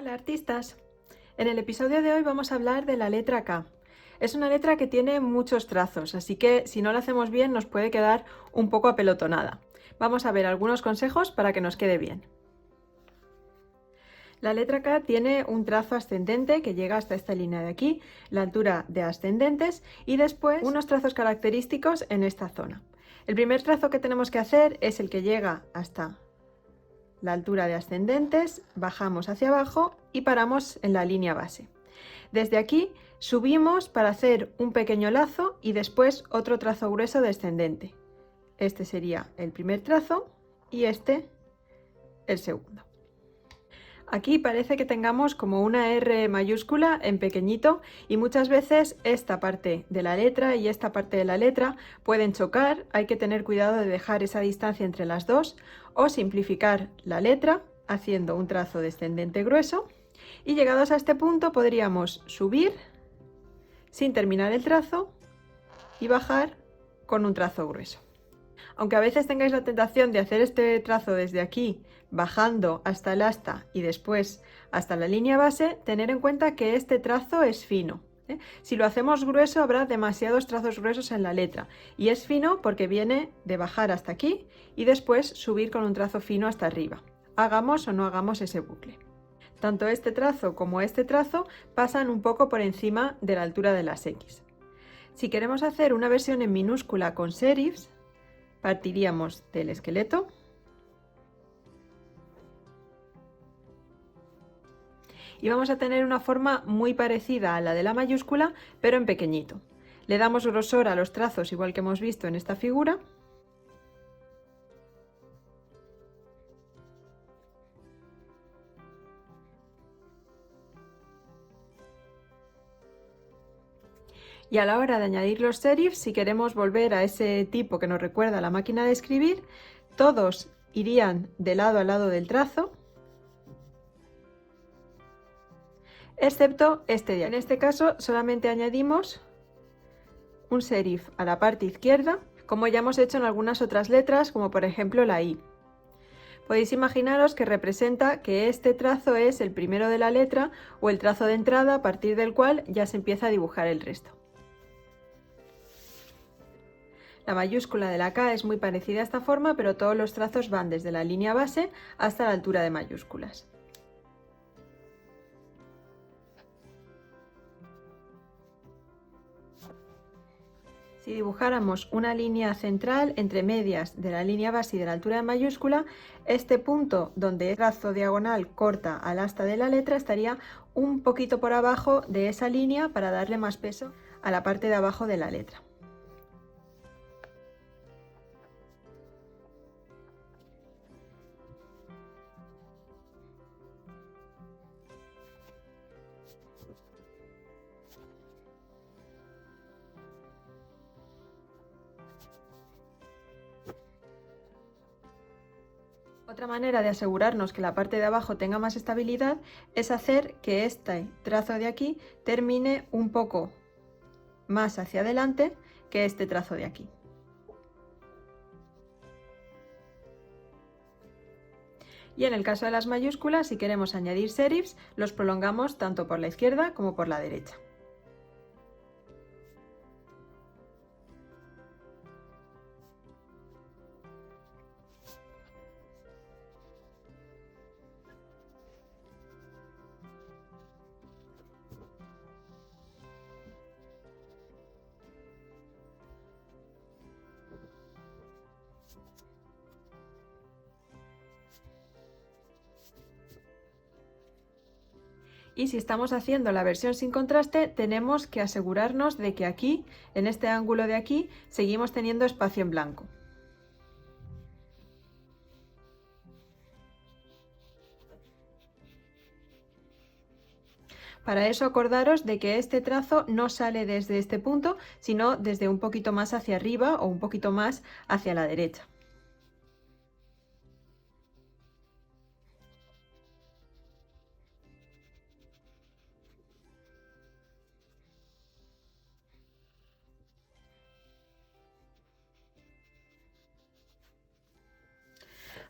Hola artistas, en el episodio de hoy vamos a hablar de la letra K. Es una letra que tiene muchos trazos, así que si no la hacemos bien nos puede quedar un poco apelotonada. Vamos a ver algunos consejos para que nos quede bien. La letra K tiene un trazo ascendente que llega hasta esta línea de aquí, la altura de ascendentes, y después unos trazos característicos en esta zona. El primer trazo que tenemos que hacer es el que llega hasta la altura de ascendentes, bajamos hacia abajo y paramos en la línea base. Desde aquí subimos para hacer un pequeño lazo y después otro trazo grueso descendente. Este sería el primer trazo y este el segundo. Aquí parece que tengamos como una R mayúscula en pequeñito y muchas veces esta parte de la letra y esta parte de la letra pueden chocar. Hay que tener cuidado de dejar esa distancia entre las dos o simplificar la letra haciendo un trazo descendente grueso, y llegados a este punto podríamos subir sin terminar el trazo y bajar con un trazo grueso. Aunque a veces tengáis la tentación de hacer este trazo desde aquí, bajando hasta el asta y después hasta la línea base, tener en cuenta que este trazo es fino. Si lo hacemos grueso habrá demasiados trazos gruesos en la letra, y es fino porque viene de bajar hasta aquí y después subir con un trazo fino hasta arriba. Hagamos o no hagamos ese bucle. Tanto este trazo como este trazo pasan un poco por encima de la altura de las X. Si queremos hacer una versión en minúscula con serifs, partiríamos del esqueleto y vamos a tener una forma muy parecida a la de la mayúscula, pero en pequeñito. Le damos grosor a los trazos igual que hemos visto en esta figura. Y a la hora de añadir los serifs, si queremos volver a ese tipo que nos recuerda a la máquina de escribir, todos irían de lado a lado del trazo, excepto este de aquí. En este caso solamente añadimos un serif a la parte izquierda, como ya hemos hecho en algunas otras letras, como por ejemplo la I. Podéis imaginaros que representa que este trazo es el primero de la letra o el trazo de entrada a partir del cual ya se empieza a dibujar el resto. La mayúscula de la K es muy parecida a esta forma, pero todos los trazos van desde la línea base hasta la altura de mayúsculas. Si dibujáramos una línea central entre medias de la línea base y de la altura de mayúscula, este punto donde el trazo diagonal corta al asta de la letra estaría un poquito por abajo de esa línea para darle más peso a la parte de abajo de la letra. Otra manera de asegurarnos que la parte de abajo tenga más estabilidad es hacer que este trazo de aquí termine un poco más hacia adelante que este trazo de aquí. Y en el caso de las mayúsculas, si queremos añadir serifs, los prolongamos tanto por la izquierda como por la derecha. Y si estamos haciendo la versión sin contraste, tenemos que asegurarnos de que aquí, en este ángulo de aquí, seguimos teniendo espacio en blanco. Para eso acordaros de que este trazo no sale desde este punto, sino desde un poquito más hacia arriba o un poquito más hacia la derecha.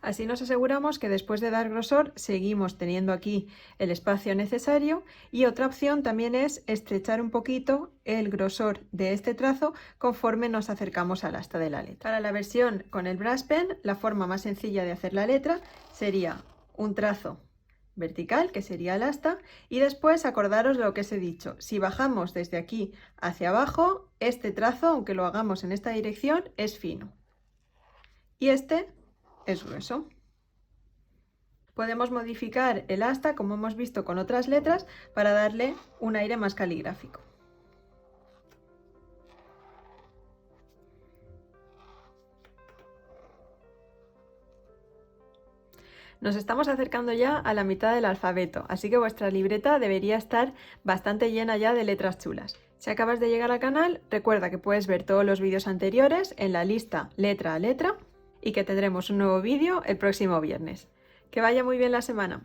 Así nos aseguramos que después de dar grosor seguimos teniendo aquí el espacio necesario, y otra opción también es estrechar un poquito el grosor de este trazo conforme nos acercamos al asta de la letra. Para la versión con el brush pen, la forma más sencilla de hacer la letra sería un trazo vertical, que sería el asta, y después acordaros de lo que os he dicho: si bajamos desde aquí hacia abajo, este trazo, aunque lo hagamos en esta dirección, es fino y este es grueso. Podemos modificar el asta, como hemos visto con otras letras, para darle un aire más caligráfico. Nos estamos acercando ya a la mitad del alfabeto, así que vuestra libreta debería estar bastante llena ya de letras chulas. Si acabas de llegar al canal, recuerda que puedes ver todos los vídeos anteriores en la lista letra a letra y que tendremos un nuevo vídeo el próximo viernes. Que vaya muy bien la semana.